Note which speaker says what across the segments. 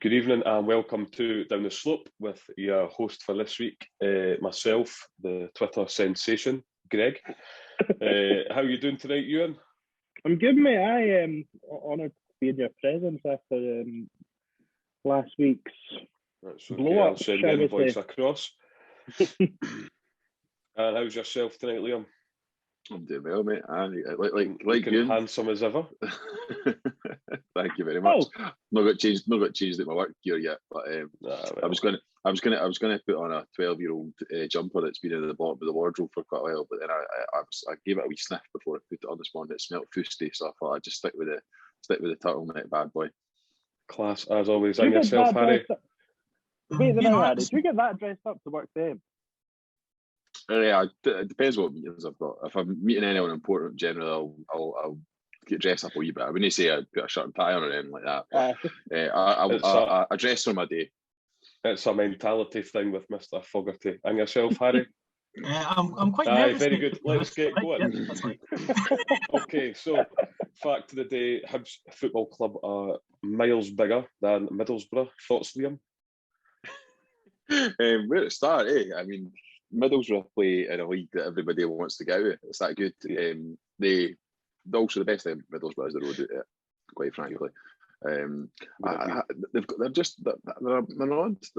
Speaker 1: Good evening and welcome to Down the Slope with your host for this week, myself, the Twitter sensation, Greig. How are you doing tonight, Ewan?
Speaker 2: I'm good, mate. I am honoured to be in your presence after last week's blow-up.
Speaker 1: I'll send the invoice across. And how's yourself tonight, Liam?
Speaker 3: I'm doing well, mate. Like
Speaker 1: looking handsome as ever.
Speaker 3: Thank you very much. Not got changed at my work gear yet, but I was going to put on a 12-year-old jumper that's been in the bottom of the wardrobe for quite a while, but then I gave it a wee sniff before I put it on this morning. It smelled fusty, so I thought I'd just stick with the turtleneck, bad boy.
Speaker 1: Class as always. And yourself, Harry?
Speaker 2: Wait, Harry, do you get that dressed up to work then?
Speaker 3: Yeah, it depends what meetings I've got. If I'm meeting anyone important, generally I'll get dressed up a wee bit. I wouldn't say I'd put a shirt and tie on or anything like that. I dress for my day. It's
Speaker 1: a mentality thing with Mr. Fogarty. And yourself, Harry?
Speaker 4: I'm quite nervous.
Speaker 1: Very good. Let's get going.
Speaker 4: Yeah,
Speaker 1: Okay, so fact of the day: Hibs Football Club are miles bigger than Middlesbrough. Thoughts, Liam?
Speaker 3: Where to start? I mean, Middlesbrough play in a league that everybody wants to get out of. It's that good. They also the best thing Middlesbrough is the road out, quite frankly. They're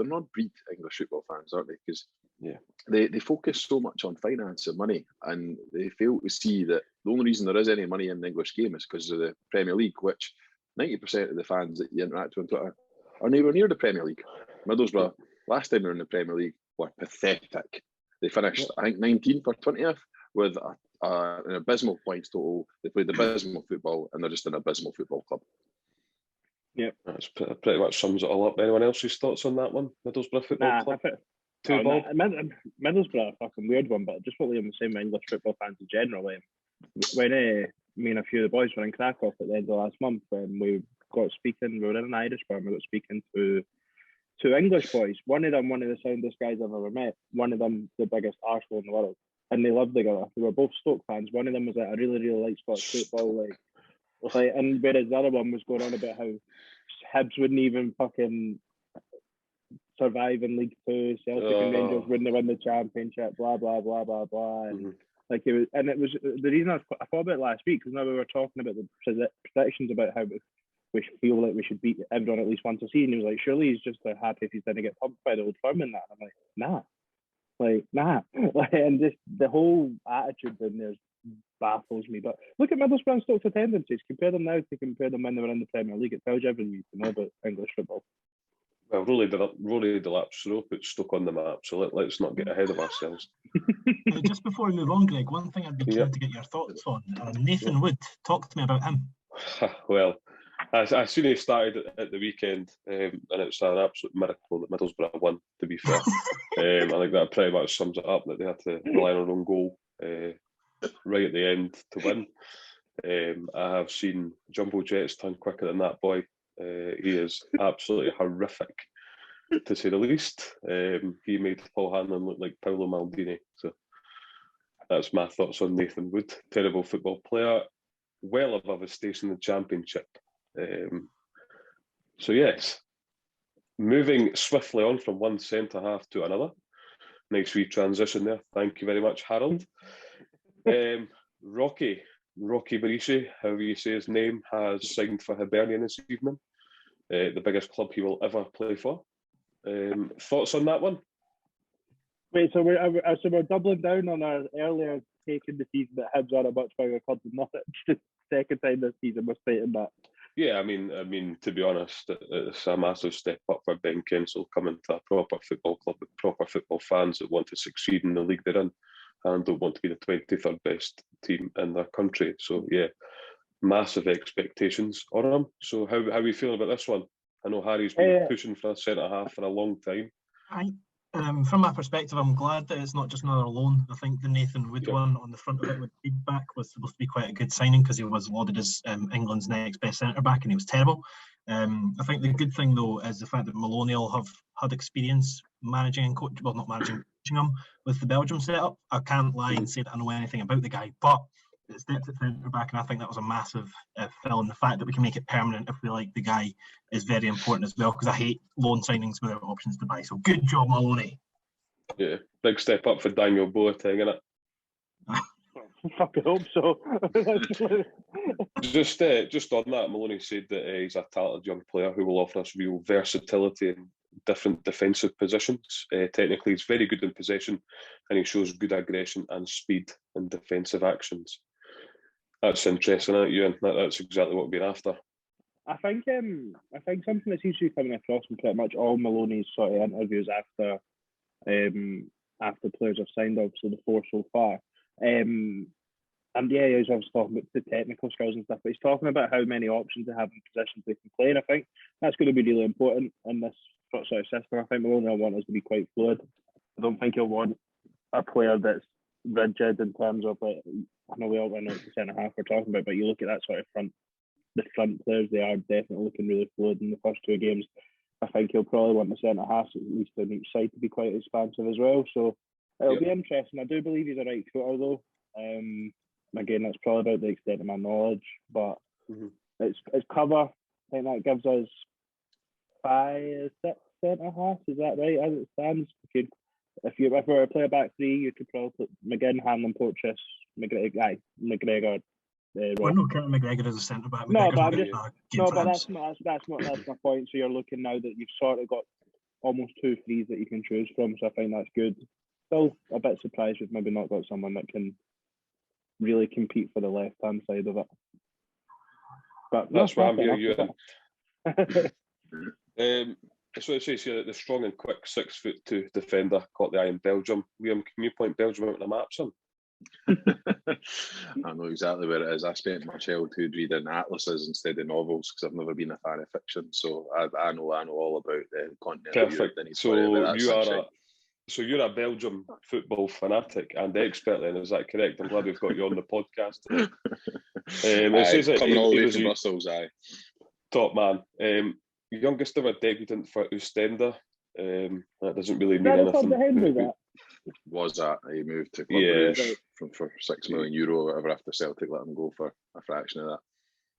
Speaker 3: not breed English football fans, aren't they? Because they focus so much on finance and money, and they fail to see that the only reason there is any money in the English game is because of the Premier League, which 90% of the fans that you interact with on Twitter are nowhere near the Premier League. Middlesbrough, last time they were in the Premier League, were pathetic. They finished, I think, 19th or 20th with an abysmal points total. They played abysmal football, and they're just an abysmal football club.
Speaker 2: Yeah,
Speaker 1: that's pretty much sums it all up. Anyone else's thoughts on that one? Middlesbrough Football Club?
Speaker 2: Middlesbrough, a fucking weird one, but just what Liam was saying with English football fans in general. When me and a few of the boys were in Krakow at the end of last month, when we were in an Irish bar, and we got speaking to two English boys. One of them, one of the soundest guys I've ever met. One of them, the biggest arsehole in the world. And they lived together. They were both Stoke fans. One of them was like, I really, really like Scottish football. And whereas the other one was going on about how Hibs wouldn't even fucking survive in League Two. Celtic and Rangers wouldn't win the championship. Blah blah blah blah blah. And it was the reason I thought about it last week, because now we were talking about the predictions about how we feel like we should beat everyone at least once a season. He was like, surely he's just happy if he's going to get pumped by the Old Firm and that. And I'm like, nah. And just the whole attitude in there baffles me. But look at Middlesbrough and Stoke's attendances. Compare them now to compare them when they were in the Premier League. It tells you everything you know about English football.
Speaker 1: Well, Rory Delapsro put Stoke on the map, so let's not get ahead of ourselves.
Speaker 4: Just before we move on, Greg, one thing I'd be keen to get your thoughts on. Nathan Wood, talk to me about him.
Speaker 1: Well, I seen he started at the weekend, and it's an absolute miracle that Middlesbrough won, to be fair. I think that pretty much sums it up, that they had to rely on their own goal right at the end to win. I have seen jumbo jets turn quicker than that boy. He is absolutely horrific, to say the least. He made Paul Hanlon look like Paolo Maldini. So that's my thoughts on Nathan Wood. Terrible football player, well above his station in the Championship. So yes, moving swiftly on from one centre half to another. Nice wee transition there. Thank you very much, Harold. Rocky Bushiri, however you say his name, has signed for Hibernian this evening, the biggest club he will ever play for. Thoughts on that one?
Speaker 2: Wait, so we're doubling down on our earlier take in the season that Hibs are a much bigger club than Norwich. The second time this season we're stating that.
Speaker 1: Yeah, I mean, to be honest, it's a massive step up for Ben Kensel coming to a proper football club with proper football fans that want to succeed in the league they're in and don't want to be the 23rd best team in their country. So yeah, massive expectations on him. So how are you feeling about this one? I know Harry's been pushing for a centre half for a long time.
Speaker 4: From my perspective, I'm glad that it's not just another loan. I think the Nathan Wood one on the front of it with feedback was supposed to be quite a good signing, because he was lauded as England's next best centre-back and he was terrible. I think the good thing, though, is the fact that Maloney will have had experience managing and coaching him with the Belgium setup. I can't lie and say that I know anything about the guy, but It's depth at centre back, and I think that was a massive fill. And the fact that we can make it permanent if we like the guy is very important as well, because I hate loan signings without options to buy. So good job, Maloney.
Speaker 1: Yeah, big step up for Daniel Boateng, innit?
Speaker 2: Fucking hope so.
Speaker 1: Just on that, Maloney said that he's a talented young player who will offer us real versatility in different defensive positions. Technically, he's very good in possession, and he shows good aggression and speed in defensive actions. That's interesting, isn't it, Ewan? That's exactly what we're after.
Speaker 2: I think something that seems to be coming across in pretty much all Maloney's sort of interviews after players have signed, obviously the 4 so far. And yeah, he was obviously talking about the technical skills and stuff, but he's talking about how many options they have in positions they can play, and I think that's going to be really important in this sort of system. I think Maloney will want us to be quite fluid. I don't think he'll want a player that's rigid in terms of, like, I know we all know it's the centre half we're talking about, but you look at that sort of the front players, they are definitely looking really fluid in the first 2 games. I think he'll probably want the centre half, at least on each side, to be quite expansive as well. So it'll be interesting. I do believe he's a right footer though. Again, that's probably about the extent of my knowledge, but it's cover. I think that gives us 5, 6 centre halves. Is that right? As it stands, if we were a player back 3, you could probably put McGinn, Hanlon, Porteous, McGregor.
Speaker 4: We're not counting McGregor as a centre back.
Speaker 2: But that's my point. So you're looking now that you've sort of got almost 2 threes that you can choose from. So I think that's good. Still a bit surprised we've maybe not got someone that can really compete for the left-hand side of it. But
Speaker 1: that's why I'm here, Ewan. So it says here that the strong and quick 6'2" defender caught the eye in Belgium. Liam, can you point Belgium out on the map, son?
Speaker 3: I know exactly where it is. I spent my childhood reading atlases instead of novels because I've never been a fan of fiction. So I know all about the continent.
Speaker 1: Perfect. So you're a Belgium football fanatic and expert then, is that correct? I'm glad we've got you on the podcast today. It says that
Speaker 3: coming all the way from Brussels,
Speaker 1: top man. Youngest ever debutant for Ostende. That doesn't really mean anything.
Speaker 3: Was that he moved to Club Brugge for €6 million or whatever after Celtic let him go for a fraction of that.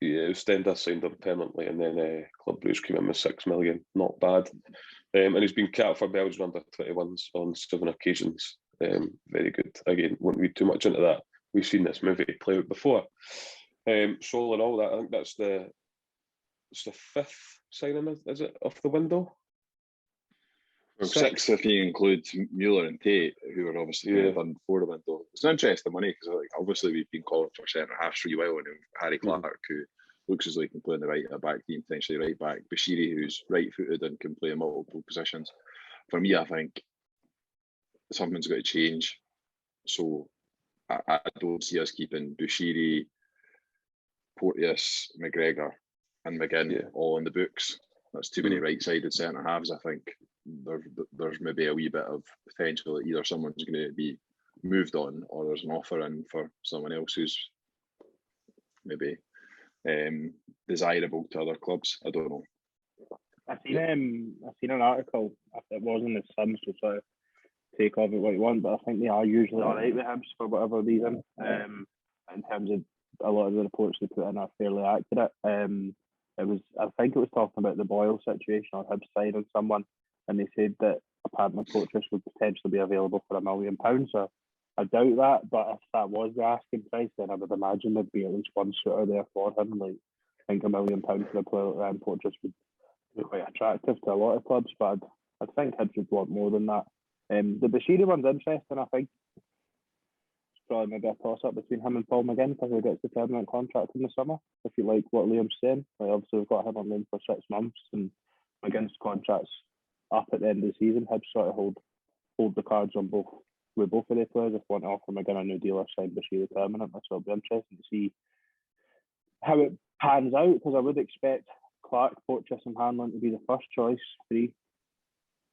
Speaker 1: Yeah, Ostende signed him permanently, and then Club Brugge came in with €6 million. Not bad. And he's been capped for Belgium under 21s on 7 occasions. Very good. Again, won't read too much into that. We've seen this movie play out before. So all in all, I think that's the 5th signing, is it, off the window?
Speaker 3: Well, 6 if you include Mueller and Tate, who are obviously done before the window. It's an interesting money because obviously we've been calling for centre half for a while, and Harry Clark, who looks as though he can play in the right back team, potentially right back. Bushiri, who's right-footed and can play in multiple positions. For me, I think something's got to change. So I don't see us keeping Bushiri, Porteous, McGregor, and McGinn all in the books. That's too many right-sided centre halves. I think there's maybe a wee bit of potential that either someone's going to be moved on, or there's an offer in for someone else who's maybe desirable to other clubs. I don't know.
Speaker 2: I've seen an article. It wasn't the Sun, so sort of take of it what you want, but I think they are usually all right with Hibs for whatever reason. In terms of a lot of the reports they put in are fairly accurate. I think it was talking about the Boyle situation on Hibs side and someone, and they said that apparently Porteous would potentially be available for £1 million. So I doubt that, but if that was the asking price, then I would imagine there'd be at least one suitor there for him. Like, I think £1 million for a player like Ryan Porteous would be quite attractive to a lot of clubs, but I think Hibs would want more than that. The Bushiri one's interesting. I think it's probably maybe a toss-up between him and Paul McGinn because he gets the permanent contract in the summer, if you like what Liam's saying. Like, obviously, we've got him on loan for 6 months, and McGinn's contract's up at the end of the season. Hibs sort of hold the cards on both of their players. If one offer McGinn a new deal or sign Bushiri permanently, so it'll be interesting to see how it pans out, because I would expect Clark, Porteous and Hanlon to be the first choice 3,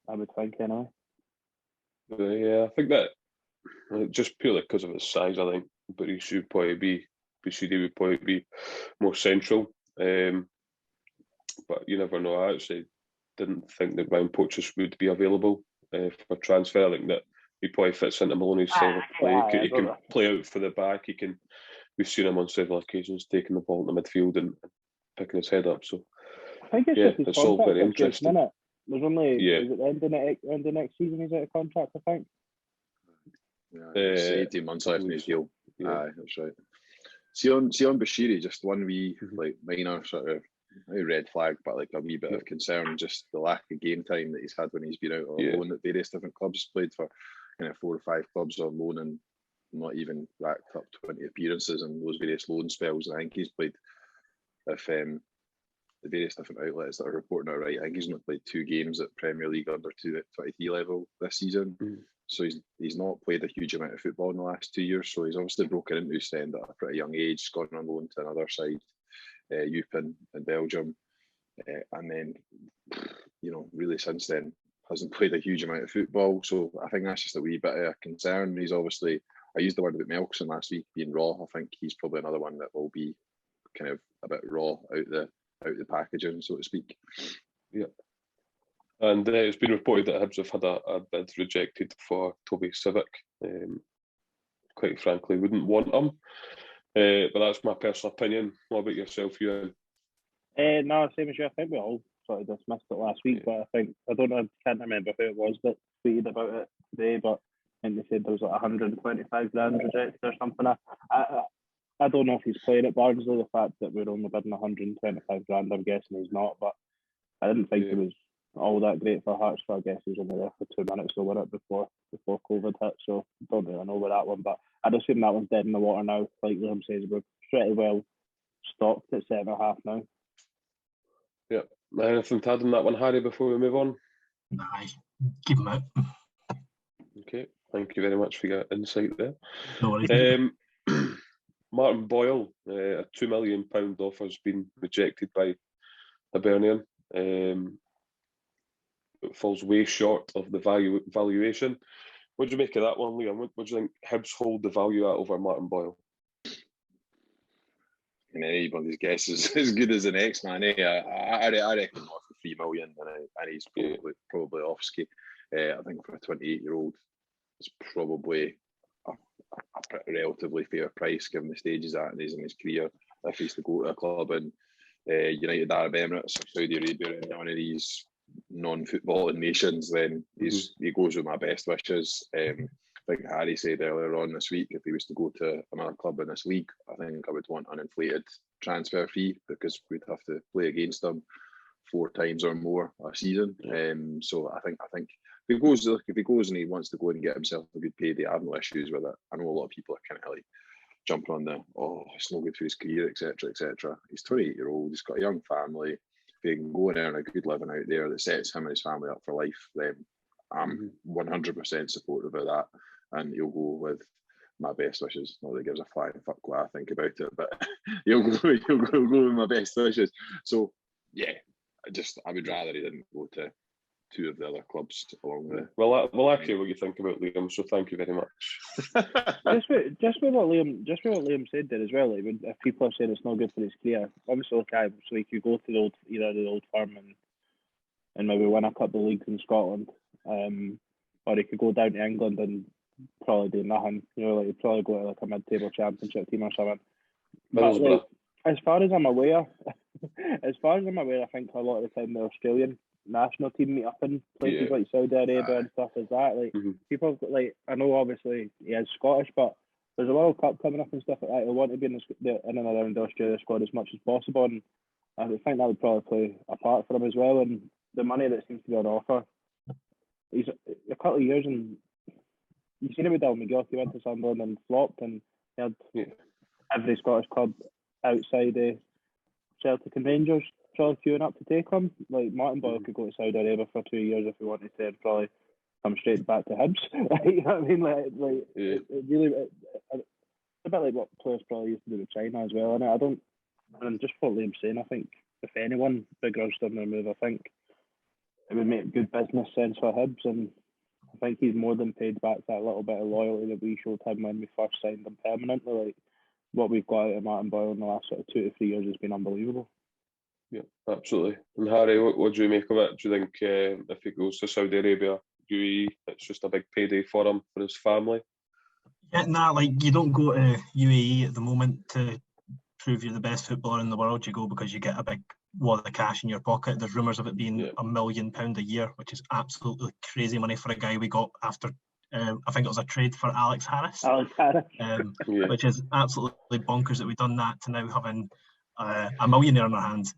Speaker 2: I would think, anyway.
Speaker 1: Yeah, I think that just purely because of his size, I think Bushiri would probably be more central. But you never know. I actually didn't think that Ryan Porteous would be available for transfer. I think that he probably fits into Maloney's style of play. He can play out for the back. He can we've seen him on several occasions taking the ball in the midfield and picking his head up. So
Speaker 2: I think it's just his
Speaker 1: it's all
Speaker 2: contract
Speaker 1: very
Speaker 2: that's just,
Speaker 1: interesting.
Speaker 2: isn't it? There's only is it the end of next season he's out of contract, I think.
Speaker 3: Yeah, it's 18 months left in his deal.
Speaker 1: Yeah.
Speaker 3: Aye, that's right. See on Bushiri, just one wee like minor sort of red flag, but like a wee bit of concern, just the lack of game time that he's had when he's been out on loan at various different clubs. Played for kind of 4 or 5 clubs on loan and not even racked up 20 appearances in those various loan spells. I think he's played, if the various different outlets that are reporting it right, I think he's only played 2 games at Premier League under 23 level this season. So he's not played a huge amount of football in the last 2 years. So he's obviously broken into his stand at a pretty young age, gone on loan to another side, Eupen in Belgium, and then really since then hasn't played a huge amount of football. So I think that's just a wee bit of a concern. He's obviously, I used the word about Melkson last week being raw. I think he's probably another one that will be kind of a bit raw out the packaging, so to speak.
Speaker 1: Yeah. And it's been reported that Hibs have had a bid rejected for Toby Civic. Quite frankly, wouldn't want him. But that's my personal opinion. What about yourself, Ewan?
Speaker 2: No, same as you. I think we all sort of dismissed it last week, but I can't remember who it was that tweeted about it today, but I think they said there was like 125 grand rejected or something. I don't know if he's playing at Barnsley. The fact that we're only bidding 125 grand, I'm guessing he's not, but I didn't think it was all that great for Hearts, so I guess he was only there for 2 minutes or whatever before COVID hit, so don't really know with that one, but I'd assume that one's dead in the water now. Like Liam says, we're pretty well stocked at centre half now.
Speaker 1: Yeah. Anything to add on that one, Harry, before we move on?
Speaker 4: Nah, keep him out.
Speaker 1: Okay, thank you very much for your insight there.
Speaker 4: No worries.
Speaker 1: Martin Boyle, a £2 million offer has been rejected by Hibernian. It falls way short of the valuation. What do you make of that one, Liam? What do you think Hibs hold the value at over Martin Boyle?
Speaker 3: And anybody's guess is as good as the next, man. I reckon off for 3 million, and he's probably off ski. I think for a 28-year-old, it's probably a relatively fair price given the stage he's at in his career. If he's to go to a club in United Arab Emirates or Saudi Arabia, or one of these non-footballing nations, then he goes with my best wishes. I think Harry said earlier on this week, if he was to go to another club in this league, I think I would want an inflated transfer fee because we'd have to play against him 4 times or more a season. So I think if he goes and he wants to go and get himself a good payday, I have no issues with it. I know a lot of people are kind of like jumping on it's no good for his career, etc., etc. He's 28-year-old. He's got a young family. If he can go and earn a good living out there that sets him and his family up for life, then I'm 100% supportive of that. And he'll go with my best wishes. Not that he gives a flying fuck what I think about it, but he'll go with my best wishes. So yeah, I would rather he didn't go to 2 of the other clubs along the.
Speaker 1: Well, I hear what you think about Liam, so thank you very much.
Speaker 2: just with what Liam said there as well. Like, if people are saying it's not good for his career, obviously, so he could go to the old firm and maybe win a couple of leagues in Scotland, or he could go down to England and probably do nothing. Like he'd probably go to like a mid-table championship team or something. But like, as far as I'm aware, I think a lot of the time the Australian national team meet up in places like Saudi Arabia and stuff like that. Like people, like I know obviously he is Scottish, but there's a World Cup coming up and stuff like that. He'll want to be in and around the Australia squad as much as possible, and I think that would probably play a part for him as well. And the money that seems to be on offer, he's a couple of years, and you've seen it with Del McGill. He went to Sunderland and flopped, and he had every Scottish club outside Celtic and Rangers probably queuing up to take him. Like Martin Boyle could go to Saudi Arabia for 2 years if he wanted to, and probably come straight back to Hibs. You know what I mean? It really, it's a bit like what players probably used to do with China as well. And just what Liam's saying, I think if anyone begrudged him their move, I think it would make good business sense for Hibs, and I think he's more than paid back that little bit of loyalty that we showed him when we first signed him permanently. Like what we've got out of Martin Boyle in the last sort of 2 to 3 years has been unbelievable.
Speaker 1: Yeah, absolutely. And Harry, what do you make of it? Do you think if he goes to Saudi Arabia, it's just a big payday for him, for his family?
Speaker 4: Yeah, like you don't go to UAE at the moment to prove you're the best footballer in the world. You go because you get a big wad of cash in your pocket. There's rumours of it being £1 million a year, which is absolutely crazy money for a guy we got after, I think it was a trade for Alex Harris. Which is absolutely bonkers that we've done that to now having a millionaire in our hands.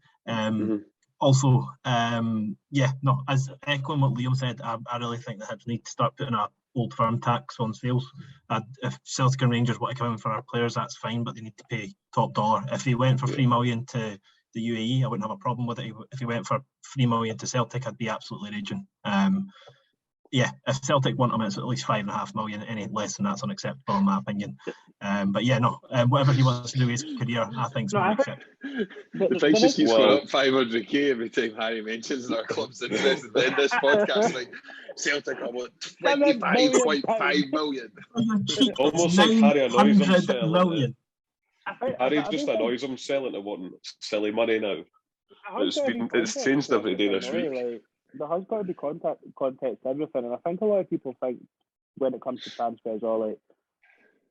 Speaker 4: Also, as echoing what Liam said, I really think the Hibs need to start putting a old firm tax on sales. If Celtic and Rangers want to come in for our players, that's fine, but they need to pay top dollar. If he went for $3 million to the UAE, I wouldn't have a problem with it. If he went for $3 million to Celtic, I'd be absolutely raging. If Celtic want him, it's at least $5.5 million. Any less than that's unacceptable, in my opinion. Whatever he wants to do with his career, I think is unacceptable.
Speaker 3: The price just keeps going up 500k every time Harry mentions that our club's interested in this podcast. Like Celtic are what, 25.5 million.
Speaker 1: Almost like Harry annoys himself.
Speaker 4: Million.
Speaker 1: Harry just annoys himself into wanting silly money now. It's changed every day this week.
Speaker 2: Like, there has got to be context to everything, and I think a lot of people think when it comes to transfers,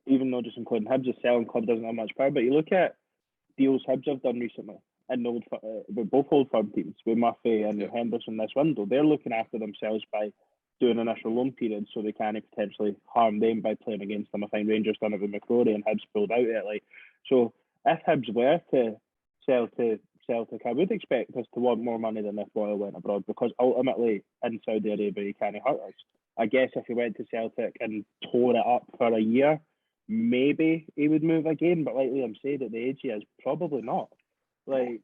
Speaker 2: even though just including Hibs, the selling club doesn't have much power. But you look at deals Hibs have done recently, and with both old firm teams, with Murphy and Henderson this window, they're looking after themselves by doing initial loan periods so they can't potentially harm them by playing against them. I think Rangers done it with McCrory and Hibs pulled out it. So if Hibs were to sell to Celtic, I would expect us to want more money than if Boyle went abroad, because ultimately in Saudi Arabia he can't hurt us. I guess if he went to Celtic and tore it up for a year, maybe he would move again. But like Liam said, at the age he is, probably not. So
Speaker 1: I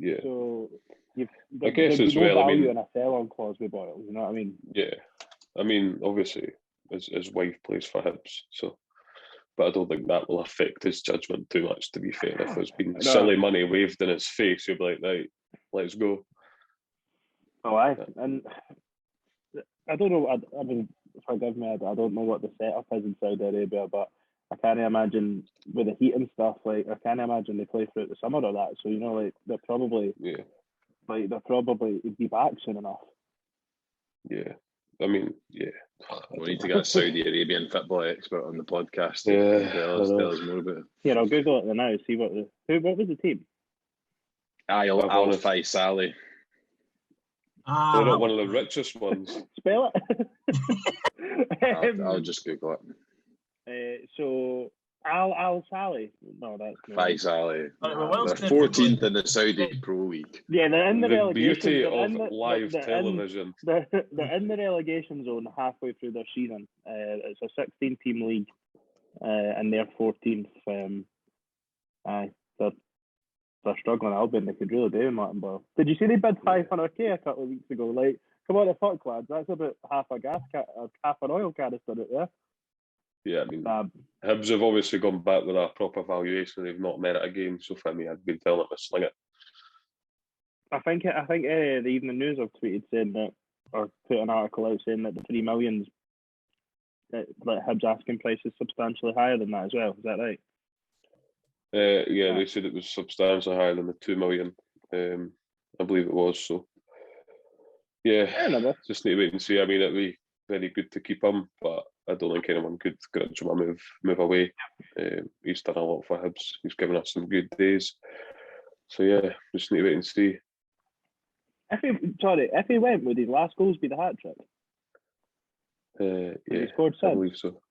Speaker 1: guess as well.
Speaker 2: Value in a sell-on clause with Boyle. You know what I mean?
Speaker 1: Yeah, I mean obviously his wife plays for Hibs, so. But I don't think that will affect his judgment too much, to be fair. If there's been silly money waved in his face, he'll be like, right, let's go.
Speaker 2: Oh, aye. And I don't know, I mean, forgive me, I don't know what the setup is in Saudi Arabia, but I can't imagine with the heat and stuff, I can't imagine they play throughout the summer or that. So, they're probably, be back soon enough.
Speaker 1: Yeah. I mean,
Speaker 3: we need to get a Saudi Arabian football expert on the podcast to tell us more about it.
Speaker 2: Yeah, I'll Google it now. See what was the team?
Speaker 3: Al Faisali.
Speaker 1: They're not one of the richest ones.
Speaker 2: Spell
Speaker 3: it. I'll just Google
Speaker 2: it. So Al Sali. No, that's
Speaker 3: Faisali. They're 14th in the Saudi Pro League.
Speaker 2: Yeah, they're in the relegation.
Speaker 1: Beauty of live television.
Speaker 2: They're in the relegation zone halfway through their season. It's a 16-team league, and they're 14th. They're struggling. Albion, they could really do in Martin Boyle. Did you see they bid 500k a couple of weeks ago? Come on, the fuck, lads. That's about half an oil canister out there.
Speaker 1: Yeah, I mean, Hibs have obviously gone back with a proper valuation. They've not met it again. So for me, I'd been telling them to sling it.
Speaker 2: I think the Evening News have tweeted saying that, or put an article out saying that the $3 million, Hibs asking price is substantially higher than that as well. Is that right?
Speaker 1: They said it was substantially higher than the $2 million. I believe it was. So just need to wait and see. I mean, it'd be very good to keep him, but I don't think anyone could grudge him a move away. He's done a lot for Hibs. He's given us some good days. So just need to wait and see.
Speaker 2: If he went, would his last goals be the hat trick?
Speaker 1: He
Speaker 2: scored 7?
Speaker 1: I believe so.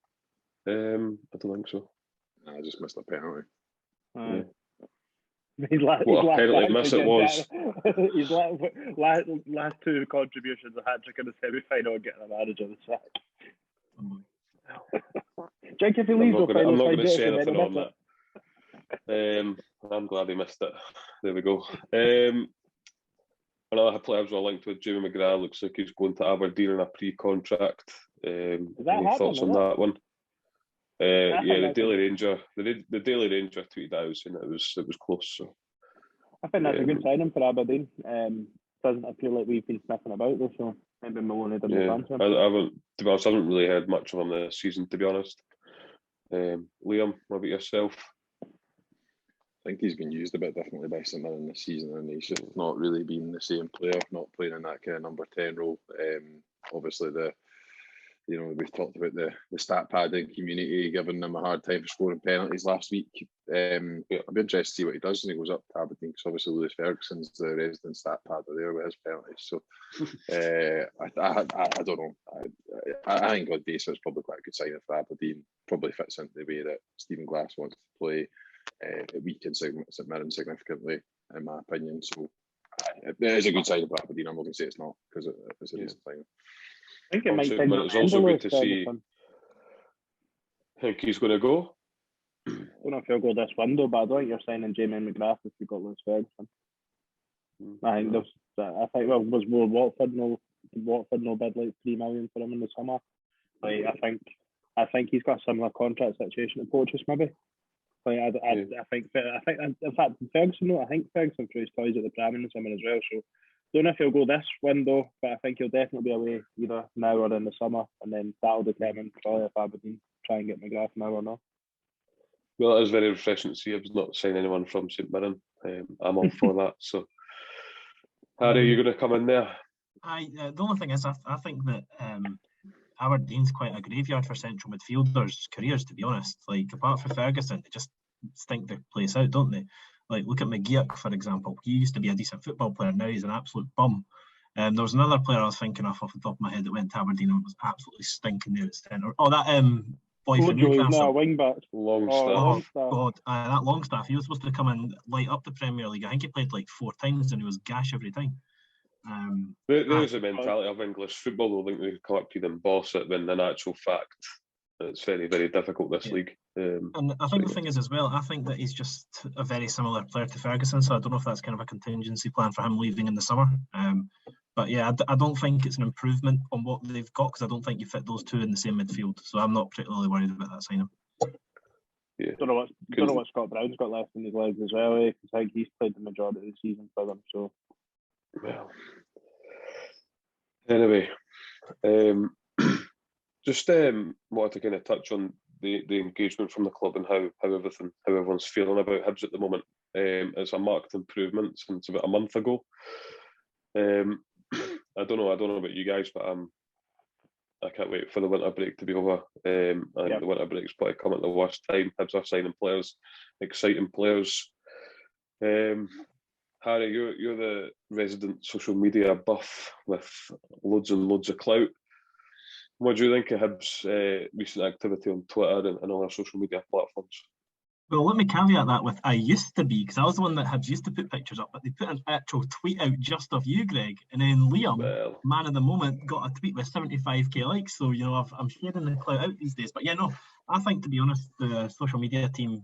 Speaker 1: I don't think so.
Speaker 3: I just missed a penalty.
Speaker 1: What a penalty miss it was.
Speaker 2: His last 2 contributions, a hat trick in the semi-final and getting a manager the sack. Jake, if he leaves,
Speaker 1: I'm not going to say anything on that. I'm glad he missed it. There we go. Another player was linked with Jimmy McGrath. Looks like he's going to Aberdeen on a pre-contract. Any thoughts on that one? The Daily Ranger. The Daily Ranger tweeted out saying that it was close. So
Speaker 2: I think that's a good signing for Aberdeen. Doesn't appear like we've been sniffing about though, so maybe Maloney didn't advance him.
Speaker 1: To be honest, I haven't really heard much of him this season, to be honest. Liam, what about yourself?
Speaker 3: I think he's been used a bit differently by St Mirren this season, and he's just not really been the same player, not playing in that kind of number 10 role. Obviously, the we've talked about the stat padding community giving him a hard time for scoring penalties last week. I'd be interested to see what he does when he goes up to Aberdeen, because obviously Lewis Ferguson's the resident stat padder there with his penalties. So I don't know. I think Odessa is probably quite a good signing for Aberdeen. Probably fits into the way that Stephen Glass wants to play. It weakens St Mirren significantly, in my opinion. So it is a good signing for Aberdeen. I'm not going to say it's not, because it's a decent signing.
Speaker 2: I think it might
Speaker 1: But it's also good to see. Think he's going to go?
Speaker 2: I don't know if he'll go this window, but I don't think you're signing Jamie McGrath if you've got Lewis Ferguson. I think was more Watford no bid like $3 million for him in the summer. Like I think he's got a similar contract situation to Poachers maybe. Like I think in fact Ferguson I think Ferguson threw his toys at the pram in the summer as well. So don't know if he'll go this window, but I think he'll definitely be away either now or in the summer, and then that'll determine probably if Aberdeen try and get McGrath now or not.
Speaker 1: Well, it is very refreshing to see Hibs not sign anyone from St Mirren. I'm all for that. So, Harry, are you going to come in there?
Speaker 4: The only thing is, I think that Aberdeen's quite a graveyard for central midfielders' careers, to be honest. Like, apart from Ferguson, they just stink the place out, don't they? Like, look at McGeoch, for example. He used to be a decent football player. Now he's an absolute bum. There was another player I was thinking of off the top of my head that went to Aberdeen and was absolutely stinking there at centre. Oh, that boy from Newcastle.
Speaker 2: Longstaff.
Speaker 4: God, that Longstaff. He was supposed to come and light up the Premier League. I think he played like 4 times and he was gash every time.
Speaker 1: There's a mentality of English football. I think they come up to them, boss it, when in actual fact it's very, very difficult this league.
Speaker 4: And I think the thing is as well, I think that he's just a very similar player to Ferguson, so I don't know if that's kind of a contingency plan for him leaving in the summer. But yeah, I don't think it's an improvement on what they've got, because I don't think you fit those two in the same midfield. So I'm not particularly worried about that signing.
Speaker 3: Yeah.
Speaker 2: Don't know what Scott Brown's got left in his legs as well, because I think he's played the majority of the season for them. So,
Speaker 1: well, anyway, just wanted to kind of touch on the engagement from the club and how everyone's feeling about Hibs at the moment. It's a marked improvement since about a month ago. I don't know about you guys, but I can't wait for the winter break to be over. I think the winter break's probably come at the worst time. Hibs are signing players, exciting players. Harry, you're the resident social media buff with loads and loads of clout. What do you think of Hibs' recent activity on Twitter and all our social media platforms?
Speaker 4: Well, let me caveat that with I used to be, because I was the one that Hibs used to put pictures up, but they put an actual tweet out just of you, Greg, and then Liam, man of the moment, got a tweet with 75k likes. So I'm sharing the clout out these days. But yeah, no, I think, to be honest, the social media team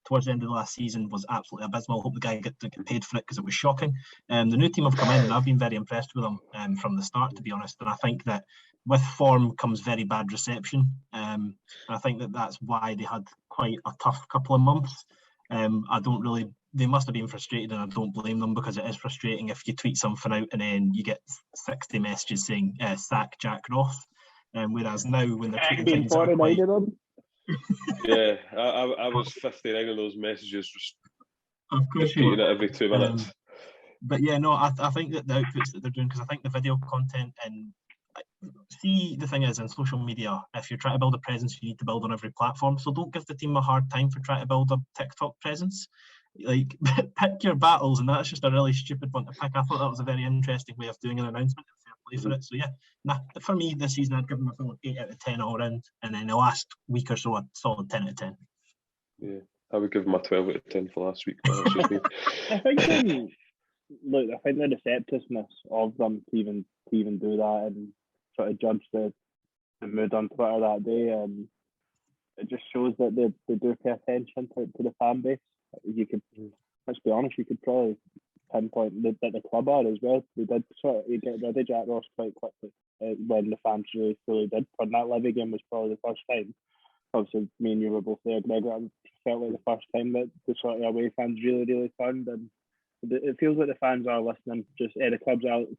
Speaker 4: towards the end of the last season was absolutely abysmal. I hope the guy get paid for it, because it was shocking. The new team have come in, and I've been very impressed with them from the start, to be honest. And I think that with form comes very bad reception. And I think that that's why they had quite a tough couple of months. They must have been frustrated, and I don't blame them, because it is frustrating if you tweet something out and then you get 60 messages saying sack Jack Ross. Whereas now, when they're tweeting things that are quite...
Speaker 1: Yeah, I was 59 of those messages, just
Speaker 4: of course
Speaker 1: repeating it every 2 minutes.
Speaker 4: But yeah, no, I think that the outputs that they're doing, because I think the video content and see, the thing is, in social media, if you're trying to build a presence, you need to build on every platform. So don't give the team a hard time for trying to build a TikTok presence. Like, pick your battles, and that's just a really stupid one to pick. I thought that was a very interesting way of doing an announcement, and fair play for it. So yeah, for me this season, I'd give them a full 8 out of 10 all round, and then the last week or so a solid 10 out of 10.
Speaker 1: Yeah, I would give them a 12 out of 10 for last week.
Speaker 2: I think look, I think the receptiveness of them to even do that and sort of judge the mood on Twitter that day, it just shows that they do pay attention to the fan base. You could, let's be honest, you could probably pinpoint that the club are as well. They did sort of get rid of Jack Ross quite quickly when the fans really fully did. But that Levy game was probably the first time. Obviously, me and you were both there, Greg. It felt like the first time that the sort of away fans really turned, and it feels like the fans are listening. Just the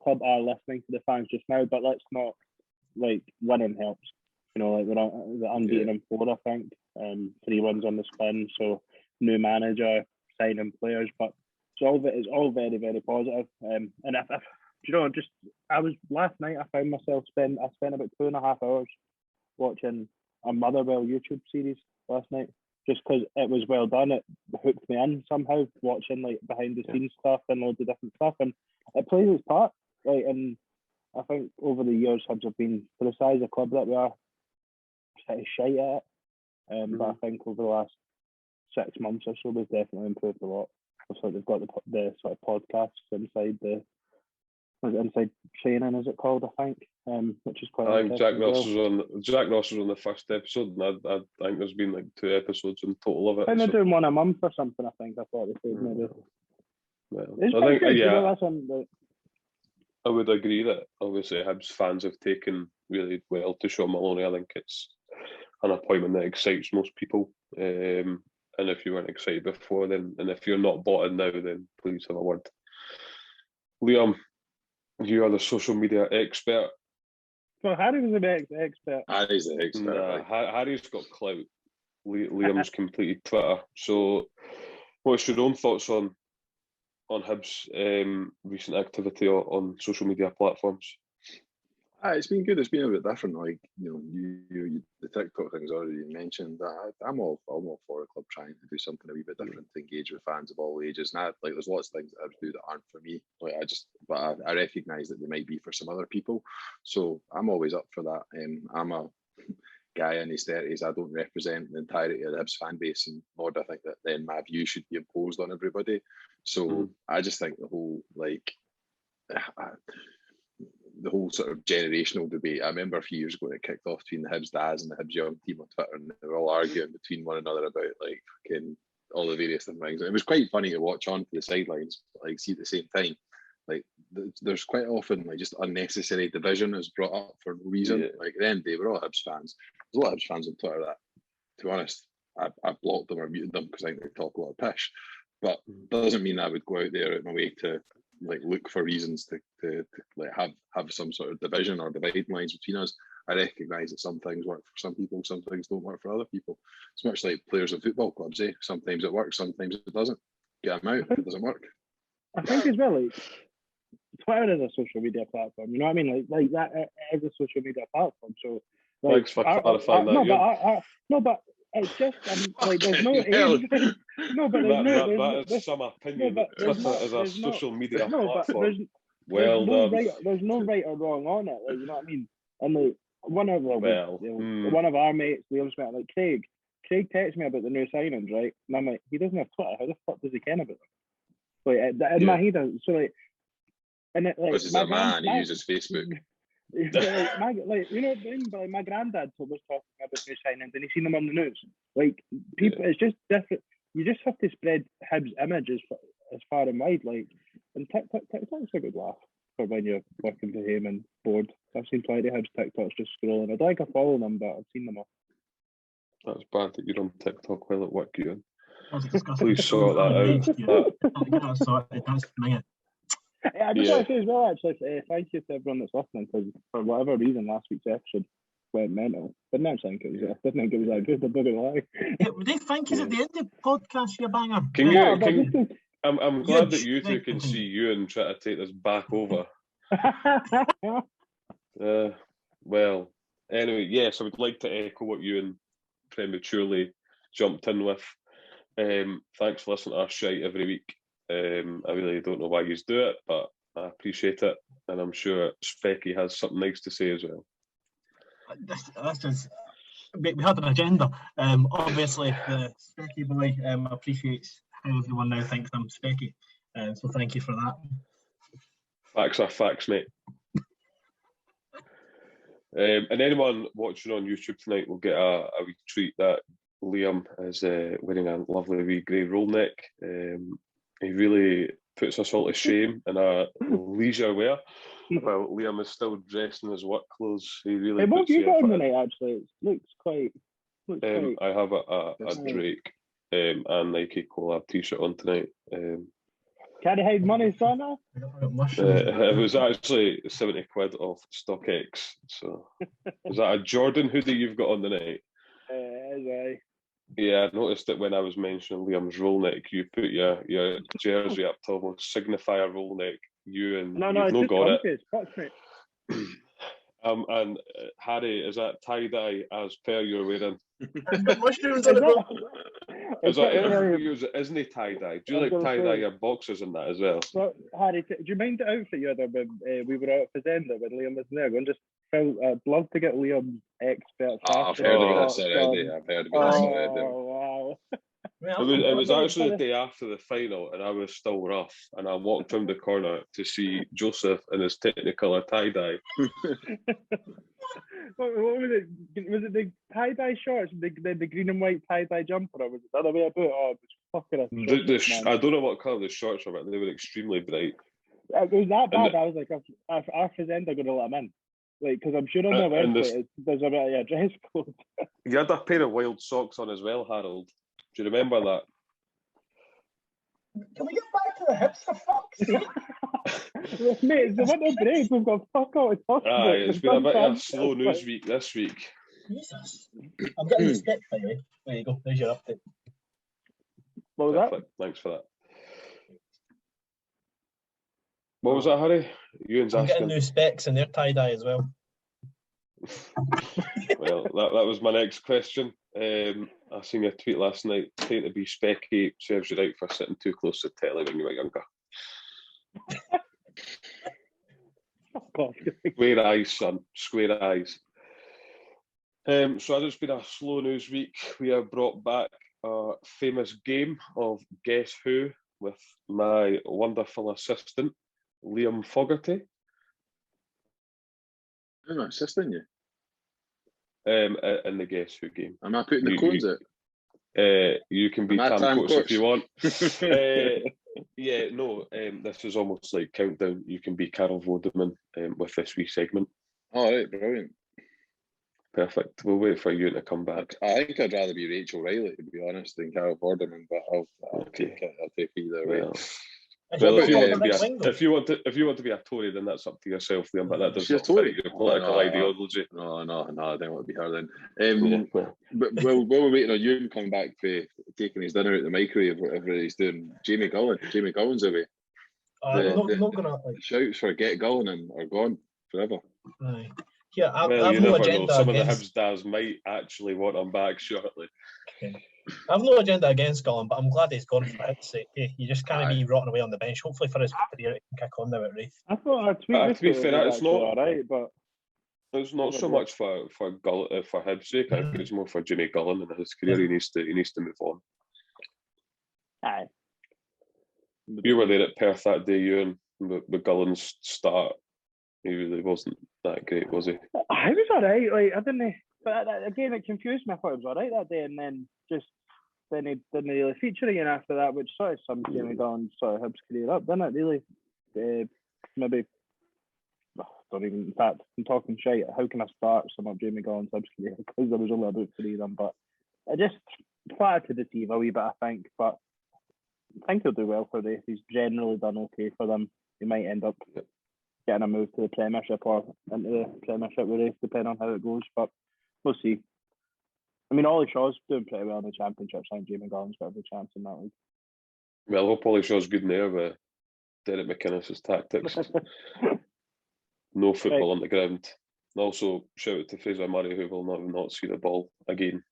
Speaker 2: club are listening to the fans just now. But let's not, like, winning helps. Like we're unbeaten in 4, I think. 3 wins on the spin. So new manager, signing players, but it's all very, very positive. And you know, last night I found myself I spent about 2.5 hours watching a Motherwell YouTube series last night, just because it was well done. It hooked me in somehow, watching like behind the scenes stuff and loads of different stuff, and it plays its part. Like, and I think over the years, Hibs have been, for the size of club that we are, pretty shite at it. But I think over the last 6 months or so, we've definitely improved a lot. So they've got the sort of podcasts inside inside training, is it called? I think, which is quite.
Speaker 1: I think Jack Ross was on the first episode, and I think there's been like 2 episodes in total of it.
Speaker 2: I think they're doing one a month or something. I think I thought they said maybe.
Speaker 1: Well,
Speaker 2: It's
Speaker 1: I think
Speaker 2: good,
Speaker 1: yeah.
Speaker 2: you know, that's one,
Speaker 1: I would agree that obviously Hibs fans have taken really well to Sean Maloney. I think it's an appointment that excites most people. And if you weren't excited before, then, and if you're not bought in now, then please have a word. Liam, you are the social media expert.
Speaker 2: Well, Harry was the expert.
Speaker 3: Harry's the expert.
Speaker 1: Nah, Harry's got clout. Liam's completed Twitter. So, what's your own thoughts on Hibs' recent activity on social media platforms?
Speaker 3: It's been good. It's been a bit different. Like, you know, you the TikTok thing's already mentioned. I'm all for a club trying to do something a wee bit different to engage with fans of all ages. And like, there's lots of things that I do that aren't for me. Like, I recognise that they might be for some other people. So I'm always up for that. I'm a guy in his 30s. I don't represent the entirety of the Hibs fan base, and nor do I think that then my view should be imposed on everybody. So I just think the whole the whole sort of generational debate. I remember a few years ago it kicked off between the Hibs Daz and the Hibs Young team on Twitter, and they were all arguing between one another about like fucking all the various different things. And it was quite funny to watch on to the sidelines, but like see at the same time, like there's quite often like just unnecessary division is brought up for no reason. Yeah. Like then they were all Hibs fans. There's a lot of Hibs fans on Twitter that, to be honest, I blocked them or muted them because I think they talk a lot of pish. But doesn't mean I would go out there in my way to like look for reasons to like have some sort of division or dividing lines between us. I recognise that some things work for some people, some things don't work for other people. It's much like players of football clubs, eh? Sometimes it works, sometimes it doesn't. Get them out if it doesn't work.
Speaker 2: I think as well, like Twitter is a social media platform. You know what I mean? Like that is a social media platform. So like,
Speaker 1: thanks for clarifying that.
Speaker 2: No, but it's just like there's no age. No, but
Speaker 1: that is some opinion. Twitter is a social media platform.
Speaker 2: There's no right or wrong on it. Like, you know what I mean? And like one of our mates, Liam Smith, like Craig texts me about the new signings, right? And I'm like, he doesn't have Twitter. How the fuck does he care about them? Like in my head, so like, and it like
Speaker 3: because he's a man, he uses Facebook.
Speaker 2: Like you know, but my granddad was talking about new signings, and he's seen them on the news. Like people, it's just different. You just have to spread Hibs' image as far and wide. Like, and TikTok's a good laugh for when you're working for him and bored. I've seen plenty of Hibs TikToks just scrolling. I don't think I follow them, but I've seen them all.
Speaker 1: That's bad that you're on TikTok while at work, Ewan.
Speaker 4: Please
Speaker 1: sort that out.
Speaker 2: I just want to say as well, actually, thank you to everyone that's listening, because for whatever reason, last week's episode went mental. But I didn't think it was that good. I'm not gonna lie.
Speaker 4: Would they thank you at the end of the podcast, you banger?
Speaker 1: I'm glad that you two can see Ewan try to take this back over. Well, anyway, yes, I would like to echo what Ewan prematurely jumped in with. Thanks for listening to our shite every week. I really don't know why you do it, but I appreciate it, and I'm sure Specky has something nice to say as well.
Speaker 4: That's just, we had an agenda. Obviously, the Specky boy appreciates how everyone now thinks I'm Specky, so thank you for that.
Speaker 1: Facts are facts, mate. And anyone watching on YouTube tonight will get a wee treat that Liam is wearing a lovely wee grey roll neck. He really puts us all to shame in a leisure wear. While Liam is still dressed in his work clothes, he really.
Speaker 2: Hey, what have you got on tonight? Actually, it looks quite.
Speaker 1: I have a Drake and Nike collab T-shirt on tonight.
Speaker 2: Can I hide money, son?
Speaker 1: It was actually 70 quid off StockX. So, is that a Jordan hoodie you've got on tonight? Yeah, I noticed that when I was mentioning Liam's roll neck, you put your jersey up to almost signify a roll neck. Ewan,
Speaker 2: No,
Speaker 1: you've
Speaker 2: it's
Speaker 1: not
Speaker 2: just
Speaker 1: got it.
Speaker 2: comfy as fuck, mate.
Speaker 1: And Harry, is that tie-dye as per you're wearing?
Speaker 4: I've got mushrooms
Speaker 2: Is
Speaker 4: on it, bro.
Speaker 2: that-
Speaker 1: Is that
Speaker 2: Harry,
Speaker 1: anything you use? Isn't he tie-dye? Do you
Speaker 2: I was
Speaker 1: like
Speaker 2: gonna
Speaker 1: tie-dye
Speaker 2: say-
Speaker 1: your boxers and that as well?
Speaker 2: So, Harry, do you mind the outfit you had when we were out at Fazenda when Liam was there? Going just I'd love to get Liam's expert
Speaker 3: I've
Speaker 2: fashion.
Speaker 3: heard of
Speaker 2: shots
Speaker 3: this already.
Speaker 2: done.
Speaker 3: I've heard about this already.
Speaker 2: Oh wow!
Speaker 1: It was actually the day after the final, and I was still rough. And I walked round the corner to see Joseph in his Technicolor tie-dye.
Speaker 2: What was it? Was it the tie-dye shorts, the green and white tie-dye jumper, or was it the other way about? Oh, it was fucking atrocious, man.
Speaker 1: I don't know what colour the shorts were, but they were extremely bright.
Speaker 2: It was that
Speaker 1: And
Speaker 2: bad. I was like, our Fazenda going to let him in. Like, because I'm sure on their
Speaker 1: and
Speaker 2: website there's a bit of dress code.
Speaker 1: You had a pair of wild socks on as well, Harold. Do you remember that?
Speaker 4: Can we get back to the Hibs for fuck's sake?
Speaker 2: Mate, it's the winter break. We've got fuck all to talk about.
Speaker 1: Aye, it's been a bit of a slow news
Speaker 2: like,
Speaker 1: week this week.
Speaker 4: Jesus. I'm getting the stick, by the way. There you go. There's your update.
Speaker 2: What was that?
Speaker 1: Perfect. Thanks for that. What was that, Harry? Ewan's
Speaker 4: I'm getting
Speaker 1: asking.
Speaker 4: new specs and they're tie-dye as well.
Speaker 1: Well, that was my next question. I seen your tweet last night. Trying to be specky serves you right for sitting too close to the telly when you were younger.
Speaker 2: Fuck off.
Speaker 1: Square eyes, son. Square eyes. So as it's been a slow news week, we have brought back a famous game of Guess Who with my wonderful assistant, Liam Fogarty.
Speaker 3: I'm assisting you.
Speaker 1: In the Guess Who game.
Speaker 3: Am I putting the codes out?
Speaker 1: You can be
Speaker 3: Am I
Speaker 1: Tam
Speaker 3: Tam
Speaker 1: Coates if you want.
Speaker 3: Coates?
Speaker 1: Yeah, no, this is almost like countdown. You can be Carol Vorderman with this wee segment.
Speaker 3: All right, brilliant.
Speaker 1: Perfect. We'll wait for you to come back.
Speaker 3: I think I'd rather be Rachel Riley, to be honest, than Carol Vorderman, but I'll
Speaker 1: Okay.
Speaker 3: take it. I'll take either way.
Speaker 1: Well, if you want to be a Tory, then that's up to yourself, Liam. But that doesn't fit your political ideology.
Speaker 3: No, I don't want to be her then. But while we're waiting on you coming back for taking his dinner out the microwave, whatever he's doing, Jamie Gullen's away.
Speaker 4: Not gonna
Speaker 3: Shouts for Get Gullen are gone forever.
Speaker 4: Aye. Yeah, I've
Speaker 1: you
Speaker 4: no
Speaker 1: never
Speaker 4: agenda
Speaker 1: know. Some
Speaker 4: against...
Speaker 1: of the Hibs dads might actually want him back shortly.
Speaker 4: Okay. I've no agenda against Gullen, but I'm glad he's gone for Hibs' sake. Hey, you just can't be rotting away on the bench. Hopefully for his career, it can kick on now at Wraith.
Speaker 2: I thought our tweet
Speaker 1: to be fair, it's not
Speaker 2: all right, but
Speaker 1: it's not so much for Hibs' sake. I think it's more for Jimmy Gullen and his career. He needs to move on.
Speaker 2: aye.
Speaker 1: You were there at Perth that day, Ewan, with Gullen's start. He really wasn't that great, was he?
Speaker 2: I was all right. Like I didn't. But again, it confused me. I thought it was all right that day, and then he didn't really feature again after that, which sort of summed Jamie Gullen's sort of Hibs career up, didn't it? Really, maybe. Don't even. In fact, I'm talking shite. How can I start some of Jamie Gullen's Hibs career because there was only about 3 of them, but I just flattered to deceive a wee bit, I think. But I think he'll do well for this. He's generally done okay for them. He might end up getting a move to the Premiership or into the Premiership with Race, depending on how it goes. But we'll see. I mean, Ollie Shaw's doing pretty well in the Championship, so I think Jamie Gullen's got every chance in that league.
Speaker 1: Well, I hope Ollie Shaw's good in there with Derek McInnes's tactics. No football on the ground. And also, shout out to Fraser Murray, who will not see the ball again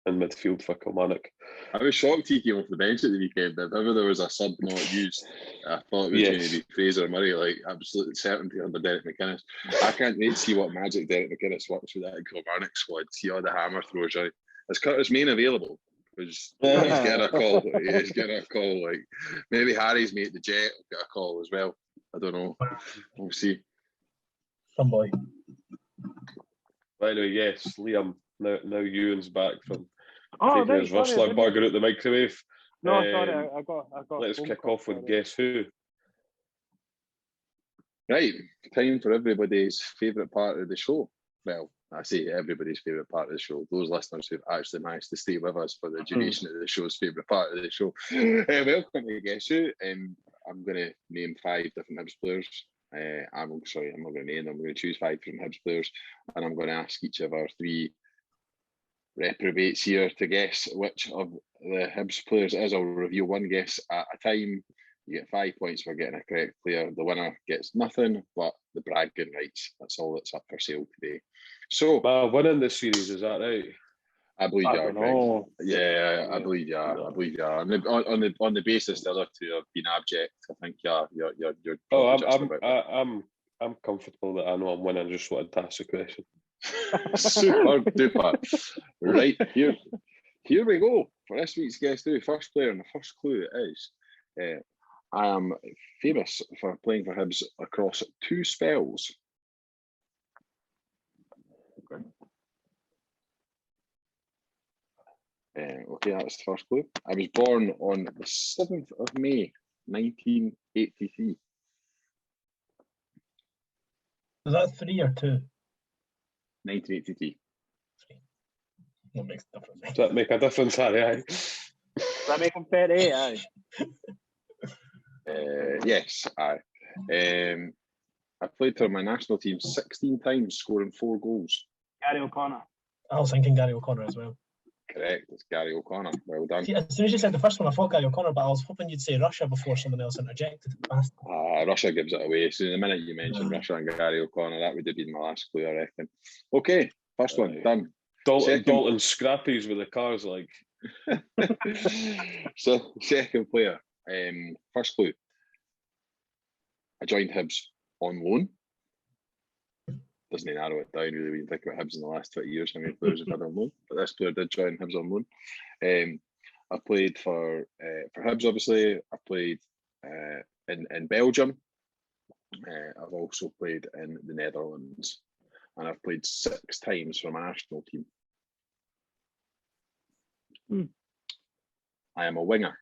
Speaker 1: in midfield for Kilmarnock.
Speaker 3: I was shocked he came off the bench at the weekend. If ever there was a sub not used, I thought it was going to be Fraser Murray, like absolute certainty under Derek McInnes. I can't wait to see what magic Derek McInnes works with that Kilmarnock squad. See all the hammer throws out. Is Curtis Main available? Because he's getting a call. He's getting a call. Like maybe Harry's mate, the Jet, will get a call as well. I don't know. We'll see.
Speaker 4: Some boy.
Speaker 1: But anyway, yes, Liam. Now Ewan's back from taking his
Speaker 2: sorry,
Speaker 1: Rustler burger out the microwave.
Speaker 2: No, sorry, I got.
Speaker 1: Let's kick off with Guess Who.
Speaker 3: Right, time for everybody's favourite part of the show. Well, I say everybody's favourite part of the show. Those listeners who've actually managed to stay with us for the duration of the show's favourite part of the show. Welcome to Guess Who. I'm going to name 5 different Hibs players. I'm not going to name them. I'm going to choose 5 different Hibs players, and I'm going to ask each of our 3 reprobates here to guess which of the Hibs players it is. I'll reveal one guess at a time. You get 5 points for getting a correct player. The winner gets nothing but the bragging rights. That's all that's up for sale today. So,
Speaker 1: winning the series, is that right?
Speaker 3: I believe you are, Greg. Yeah,
Speaker 1: Yeah.
Speaker 3: I believe you are.
Speaker 1: No.
Speaker 3: I believe you are. On the basis the other two have been abject, I think you're
Speaker 1: Oh,
Speaker 3: just about
Speaker 1: I'm comfortable that I know I'm winning. I just wanted to ask a question.
Speaker 3: Super duper. Right, here we go for this week's Guess Who. First player and the first clue is I am famous for playing for Hibs across 2 spells. Okay. Okay, that's the first clue. I was born on the 7th of May, 1983.
Speaker 4: Is that 3 or 2?
Speaker 3: 1983.
Speaker 4: That makes a difference.
Speaker 1: Does that make a difference, Harry? Aye.
Speaker 2: Does that make him 38? Aye.
Speaker 3: Yes, aye. I played for my national team 16 times, scoring 4 goals.
Speaker 2: Gary O'Connor.
Speaker 4: I was thinking Gary O'Connor as well.
Speaker 3: Correct, it's Gary O'Connor. Well done.
Speaker 4: See, as soon as you said the first one, I thought Gary O'Connor, but I was hoping you'd say Russia before someone else interjected.
Speaker 3: Russia gives it away. So the minute you mentioned Russia and Gary O'Connor, that would have been my last clue, I reckon. Okay, first one, done.
Speaker 1: Dalton Scrappies with the cars, like.
Speaker 3: So, second player. First clue. I joined Hibs on loan. Doesn't narrow it down really when you think about Hibs in the last 20 years, how many players have had on loan. But this player did join Hibs on loan. I played for Hibs, obviously. I played in Belgium. I've also played in the Netherlands. And I've played 6 times for my national team. I am a winger.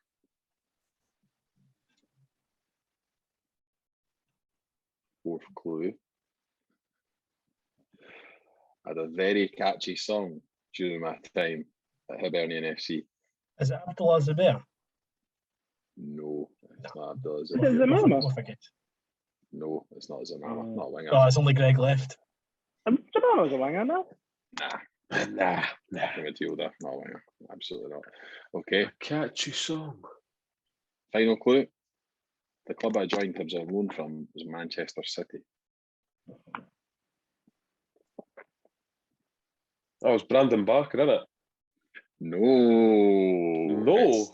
Speaker 3: Fourth clue. I had a very catchy song during my time at Hibernian FC.
Speaker 4: Is it Abdullah Zubair?
Speaker 3: No, it's not Abdullah
Speaker 2: Is it
Speaker 3: Zubair.
Speaker 2: Zamama?
Speaker 3: No, it's not Zamama. Not a winger.
Speaker 4: Oh, it's only Greg left.
Speaker 2: Zamama's a winger now.
Speaker 3: Nah. Midfielder, not a winger. Absolutely not. Okay.
Speaker 1: A catchy song.
Speaker 3: Final clue. The club I joined Hibs on loan from was Manchester City.
Speaker 1: That was Brandon Barker, isn't it?
Speaker 3: No.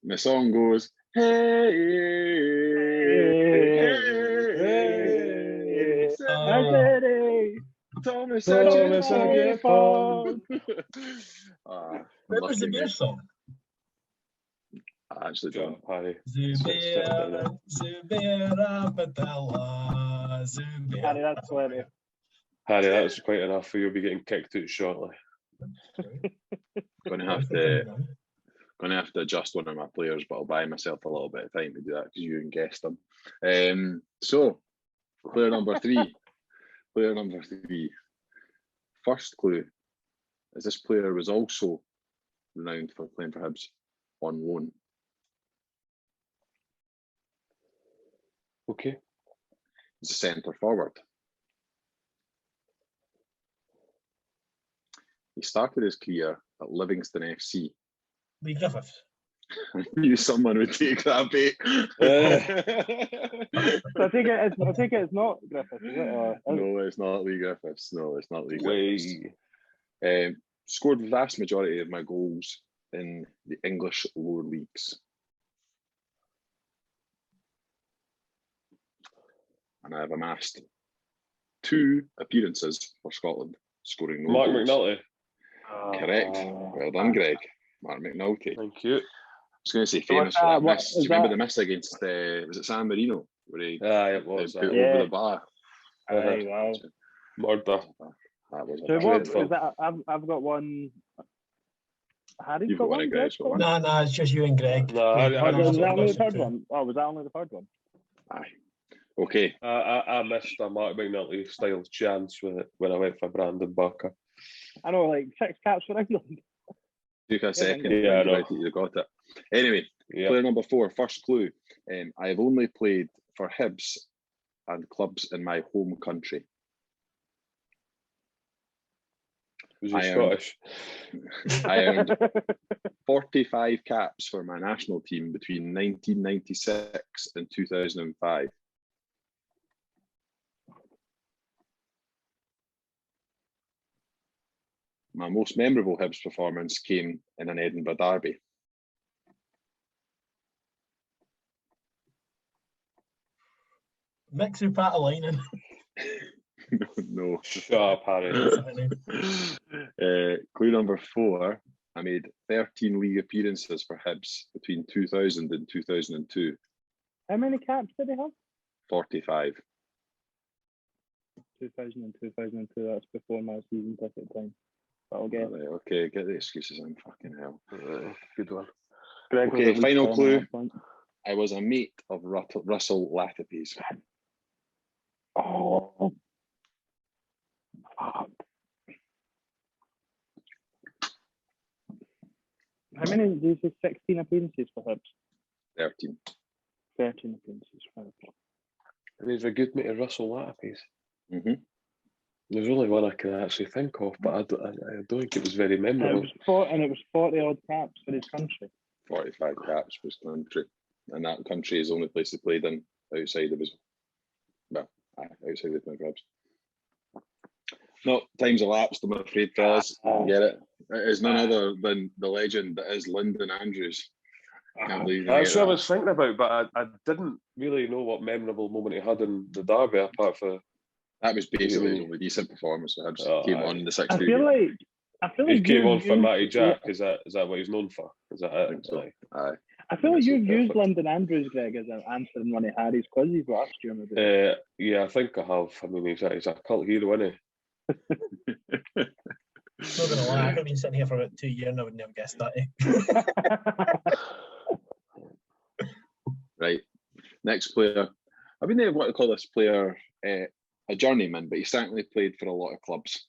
Speaker 3: The song goes, hey, Thomas,
Speaker 1: I get phone.
Speaker 4: What was the beer song?
Speaker 3: I actually don't.
Speaker 1: Harry.
Speaker 4: Zubair, Abdullah, Zubair.
Speaker 2: Harry, that's hilarious.
Speaker 1: Harry, that's quite enough for you'll be getting kicked out shortly.
Speaker 3: Gonna have to adjust one of my players, but I'll buy myself a little bit of time to do that because you guessed them. So, player number 3. Player number 3. First clue is this player was also renowned for playing for Hibs on loan.
Speaker 1: Okay.
Speaker 3: He's a centre forward. He started his career at Livingston FC.
Speaker 4: Lee Griffiths.
Speaker 3: I knew someone would take that bait.
Speaker 2: So I take it it's not Griffiths, is it?
Speaker 3: No, it's not Lee Griffiths. No, it's not Lee Griffiths. Scored the vast majority of my goals in the English lower leagues. And I have amassed 2 appearances for Scotland, scoring no
Speaker 1: Mark
Speaker 3: goals.
Speaker 1: McNulty.
Speaker 3: Correct. Well done, Greg. Mark McNulty.
Speaker 1: Thank you.
Speaker 3: I was going to say famous for that miss. Do you remember the miss against, was it San Marino? Where he
Speaker 1: it was.
Speaker 3: put over the bar.
Speaker 2: Aye, wow.
Speaker 1: Murder.
Speaker 3: That was
Speaker 2: So
Speaker 3: a
Speaker 2: what
Speaker 3: dreadful.
Speaker 2: is that? I've got one. Harry's
Speaker 3: You've
Speaker 2: got
Speaker 3: got one,
Speaker 2: one.
Speaker 3: Greg's got one.
Speaker 4: No, it's just you and Greg.
Speaker 1: No,
Speaker 2: Was that only the third one? Oh, was that only the third one?
Speaker 3: Aye. Okay.
Speaker 1: I missed a Mark McNulty style chance with it when I went for Brandon Barker.
Speaker 2: I know, like 6 caps for England.
Speaker 3: Took a second.
Speaker 1: Yeah, I know.
Speaker 3: You got it. Anyway, player number 4, first clue. I have only played for Hibs and clubs in my home country.
Speaker 1: Was he Scottish?
Speaker 3: I earned 45 caps for my national team between 1996 and 2005. My most memorable Hibs performance came in an Edinburgh derby.
Speaker 4: Mixer Patalainen.
Speaker 3: No.
Speaker 1: Shut up, Harry.
Speaker 3: Clue number 4. I made 13 league appearances for Hibs between 2000 and 2002.
Speaker 2: How many caps did he have?
Speaker 3: 45.
Speaker 2: 2000 and 2002, that's before my season ticket time. But I'll get
Speaker 3: Right, okay, get the excuses in, fucking hell.
Speaker 1: Good one.
Speaker 2: Greg was
Speaker 3: Okay,
Speaker 2: at least
Speaker 3: final
Speaker 2: 10
Speaker 3: clue.
Speaker 2: at that point.
Speaker 3: I was a mate of Russell Latapy's.
Speaker 2: Oh, fuck. How many did you say? 16 appearances for Hibs?
Speaker 3: 13.
Speaker 2: 13 appearances for Hibs.
Speaker 1: He's a good mate of Russell Latapy's.
Speaker 3: Mm-hmm.
Speaker 1: There's only one I can actually think of, but I don't think it was very
Speaker 2: It
Speaker 1: memorable.
Speaker 2: was 40 odd caps for his country.
Speaker 3: 45 caps for his country. And that country is the only place he played in outside of his, outside of my clubs. No, time's elapsed, I'm afraid, fellas. Get it. It is none other than the legend that is Lyndon Andrews. Can't believe you
Speaker 1: That's
Speaker 3: get
Speaker 1: what I
Speaker 3: that.
Speaker 1: was thinking about, but I didn't really know what memorable moment he had in the derby, apart from
Speaker 3: That was basically his only decent performance for Hibs.
Speaker 1: Oh,
Speaker 3: Came
Speaker 1: aye.
Speaker 3: on in the
Speaker 2: I
Speaker 3: 60th
Speaker 2: feel
Speaker 3: game.
Speaker 2: like
Speaker 1: he came on for
Speaker 2: used-
Speaker 1: Matty Jack. Is that what he's known for? Is that
Speaker 3: I
Speaker 1: it?
Speaker 3: think so.
Speaker 1: Aye.
Speaker 3: Aye.
Speaker 2: I feel like
Speaker 3: So
Speaker 2: you've used
Speaker 3: perfect.
Speaker 2: London Andrews, Greg, as an answering one of Harry's quizzes last year. Maybe.
Speaker 1: Yeah, I think I have. I mean, he's a cult hero, isn't he?
Speaker 4: Not gonna lie, I could have been sitting here for about 2 years and I would never guess that.
Speaker 3: Right. Next player. I wouldn't want to call this player a journeyman, but he certainly played for a lot of clubs.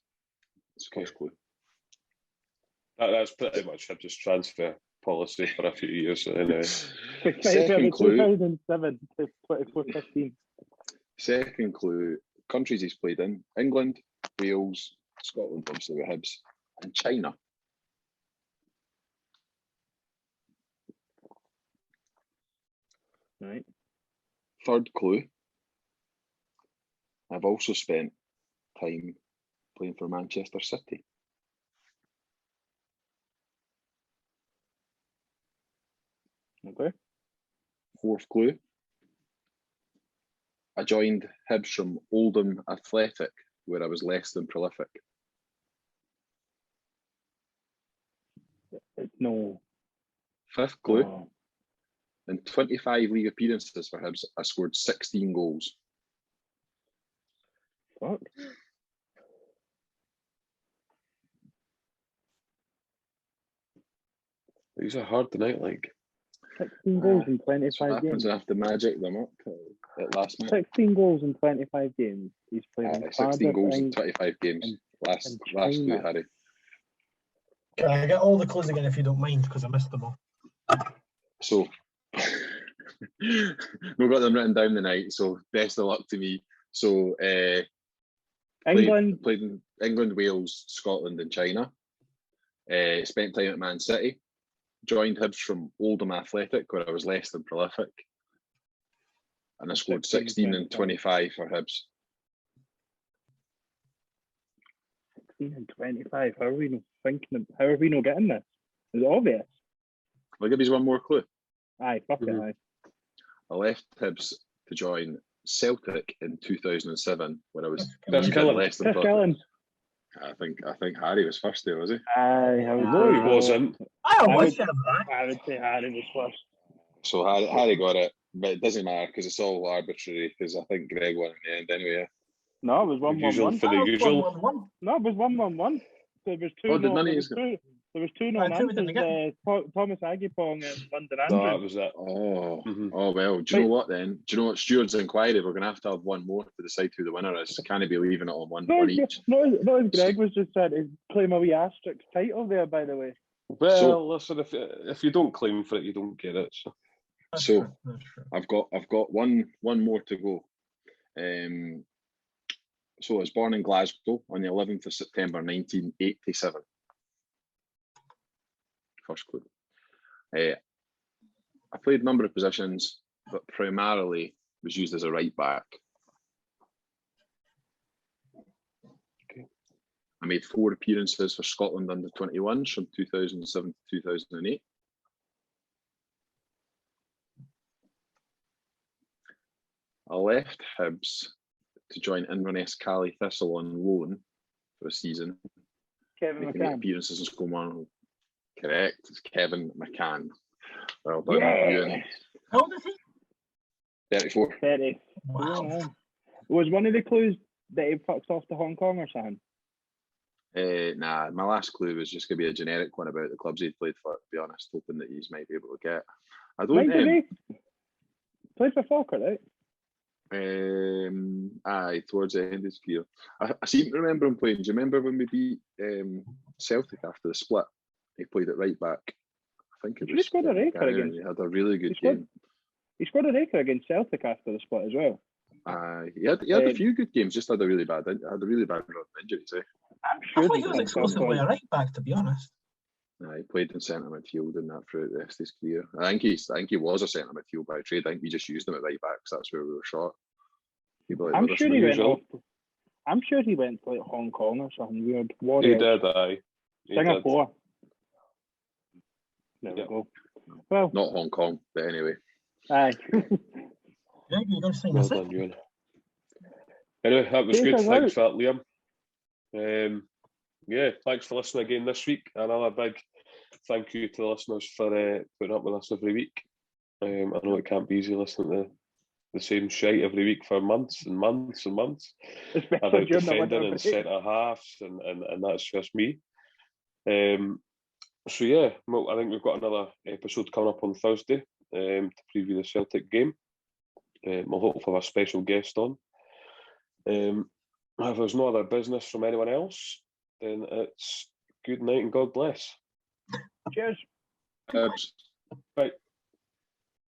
Speaker 3: It's a first clue.
Speaker 1: That's pretty much Hibs' transfer policy for a few years. Anyway,
Speaker 3: Second clue.
Speaker 2: 2007 to 2015.
Speaker 3: Second clue. Countries he's played in: England, Wales, Scotland, obviously with Hibs, and China.
Speaker 2: Right.
Speaker 3: Third clue. I've also spent time playing for Manchester City.
Speaker 2: Okay.
Speaker 3: Fourth clue. I joined Hibs from Oldham Athletic, where I was less than prolific.
Speaker 2: No.
Speaker 3: Fifth clue.
Speaker 2: Oh.
Speaker 3: In 25 league appearances for Hibs, I scored 16 goals.
Speaker 2: Fuck.
Speaker 1: these are hard tonight. Like
Speaker 2: 16 goals in
Speaker 3: So
Speaker 2: 25
Speaker 3: happens
Speaker 2: games.
Speaker 3: I have to magic them up at last minute.
Speaker 2: 16 goals in 25 games. He's played in
Speaker 3: 16
Speaker 2: Cardiff,
Speaker 3: goals in
Speaker 2: Eng-
Speaker 3: 25 games.
Speaker 2: and
Speaker 3: Last
Speaker 2: China.
Speaker 3: clue, Harry.
Speaker 4: Can I get all the clues again if you don't mind, because I missed them all.
Speaker 3: So we've got them written down tonight, so best of luck to me. So
Speaker 2: England.
Speaker 3: played in England, Wales, Scotland and China. Spent time at Man City. Joined Hibs from Oldham Athletic, where I was less than prolific. And I scored 16 and 25 for Hibs.
Speaker 2: 16 and 25. How are we not thinking? How are we not getting this? Is it obvious?
Speaker 3: I'll give you one more clue.
Speaker 2: Aye, fuck it, aye.
Speaker 3: I left Hibs to join Celtic in 2007, where I was
Speaker 1: That's
Speaker 3: even
Speaker 1: killing.
Speaker 3: less than
Speaker 2: Chris
Speaker 3: prolific.
Speaker 2: Gillen.
Speaker 3: I think Harry was first there, was he?
Speaker 2: Aye, I would
Speaker 1: no,
Speaker 2: say
Speaker 1: he wasn't.
Speaker 4: I
Speaker 2: would-
Speaker 4: was saying that.
Speaker 2: I would say Harry was first.
Speaker 3: So Harry got it, but it doesn't matter because it's all arbitrary. Because I think Greg won in the end anyway.
Speaker 2: No, it was 1-1-1.
Speaker 1: Usual for the usual.
Speaker 4: 1-1-1.
Speaker 2: No, it was 1-1-1. There was two.
Speaker 3: Oh, did
Speaker 2: no,
Speaker 3: none of
Speaker 2: there,
Speaker 3: yous
Speaker 2: was two there was two
Speaker 4: Aye, two we didn't
Speaker 2: non-answers. Thomas Agipong and London
Speaker 1: No, that
Speaker 2: Andrews.
Speaker 1: was it.
Speaker 3: Oh,
Speaker 1: Mhm.
Speaker 3: oh well. Do you know what then? Do you know what Stuart's inquiry? We're going to have one more to decide who the winner is. Can he be leaving it on one each?
Speaker 2: No, as Greg was just trying to claim a wee asterisk title there, by the way.
Speaker 1: Well,
Speaker 3: So-
Speaker 1: listen, if you don't claim for it, you don't get it. So.
Speaker 4: That's
Speaker 3: So-
Speaker 4: true, that's true.
Speaker 3: I've got one more to go. So I was born in Glasgow on the 11th of September 1987. First clue. I played a number of positions, but primarily was used as a right back.
Speaker 1: Okay.
Speaker 3: I made 4 appearances for Scotland under 21s from 2007 to 2008. I left Hibs to join Inverness Cali Thistle on loan for a season.
Speaker 2: Kevin
Speaker 3: Making 8
Speaker 2: McCann.
Speaker 3: appearances and scoring 1. Correct. It's Kevin McCann. Well done,
Speaker 2: Yeah.
Speaker 3: Ewan.
Speaker 4: How old is he?
Speaker 3: 34.
Speaker 2: 30.
Speaker 4: Wow.
Speaker 2: Yeah. Was one of the clues that he fucked off to Hong Kong or something?
Speaker 3: Nah, my last clue was just going to be a generic one about the clubs he'd played for, to be honest, hoping that he's might be able to get. I don't
Speaker 2: Right, played for Falkirk, right?
Speaker 3: Aye, towards the end of his career. I seem to remember him playing. Do you remember when we beat Celtic after the split? He played at right back. I think it
Speaker 2: He
Speaker 3: was.
Speaker 2: scored a raker against.
Speaker 3: He had a really good game.
Speaker 2: He scored a raker against Celtic after the split as well.
Speaker 3: He had a few good games. Just had a really bad run of injuries.
Speaker 2: I'm
Speaker 4: I
Speaker 2: sure
Speaker 4: thought he was exclusively a right back, to be honest.
Speaker 3: He played in centre midfield and that throughout the rest of his career. I think he was a centre midfield by trade. I think we just used him at right back because that's where we were short.
Speaker 2: I'm sure he went off. I'm sure he went to like Hong Kong or something weird.
Speaker 1: He did, aye.
Speaker 2: Singapore. There we go. Well,
Speaker 3: not Hong Kong, but anyway.
Speaker 2: Aye.
Speaker 4: Greg, you're going to sign
Speaker 1: Well
Speaker 4: us
Speaker 1: done,
Speaker 4: in?
Speaker 1: Ewan. Anyway, that was good. Thanks for that, Liam. Yeah, thanks for listening again this week. Another big thank you to the listeners for putting up with us every week. I know it can't be easy listening to the same shite every week for months and months and months about defending and centre halves, and that's just me. So yeah, well, I think we've got another episode coming up on Thursday to preview the Celtic game. We'll hopefully have a special guest on. If there's no other business from anyone else, then it's good night and God bless.
Speaker 2: Cheers.
Speaker 3: Bye.